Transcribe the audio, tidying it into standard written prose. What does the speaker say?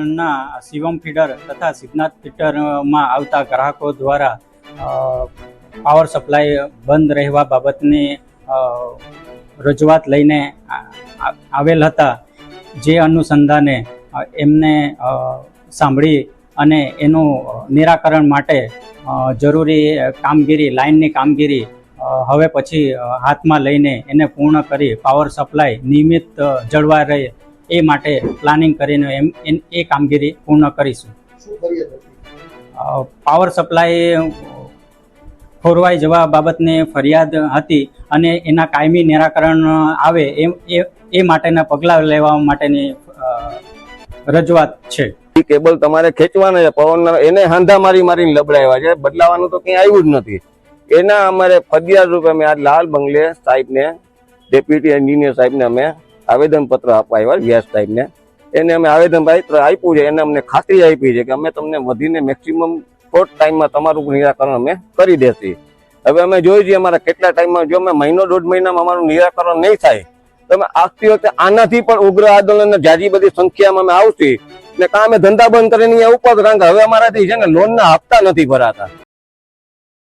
ઝોનના શિવમ ફીડર તથા સિદ્ધનાથ ફીડરમાં આવતા ગ્રાહકો દ્વારા પાવર સપ્લાય બંધ રહેવા બાબતની રજૂઆત લઈને આવેલ હતા, જે અનુસંધાને એમને સાંભળી અને એનું નિરાકરણ માટે જરૂરી કામગીરી, લાઇનની કામગીરી હવે પછી હાથમાં લઈને એને પૂર્ણ કરી પાવર સપ્લાય નિયમિત જળવાઈ રહે એ માટે પ્લાનિંગ કરીને એ કામગીરી પૂર્ણ કરીશું. પાવર સપ્લાય ખોરવાઈ જવા બાબતની ફરિયાદ હતી અને એના કાયમી નિરાકરણ આવે એ માટેના પગલાં લેવા માટેની રજૂઆત છે. કેબલ તમારે ખેંચવાના છે, પવન એને હાંધા મારીને લબડાવ્યા છે, બદલાવાનું તો ક્યાંય આવ્યું જ નથી. એના અમારે ફરિયાદ રૂપે અમે આ લાલ બંગલે સાહેબને, ડેપ્યુટી એન્જિનિયર સાહેબને અમે આવેદનપત્ર આપવા આવ્યા, વ્યાસ સાહેબને. એને અમે આવેદનપત્ર આપ્યું છે. એને અમને ખાતરી આપી છે કે અમે તમને વધીને મેક્સિમમ શોર્ટ ટાઈમમાં તમારું નિરાકરણ અમે કરી દેશું. હવે અમે જોઈ છીએ અમારા કેટલા ટાઈમમાં, જો અમે મહિનો 1.5 મહિનામાં અમારું નિરાકરણ નહીં થાય તો અમે આવતી વખતે આનાથી પણ ઉગ્ર આંદોલન જાજી બધી સંખ્યામાં અમે આવશું ને કાં અમે ધંધા બંધ કરીને ઉપર, કારણ કે હવે અમારાથી છે ને લોનના હપ્તા નથી ભરાતા.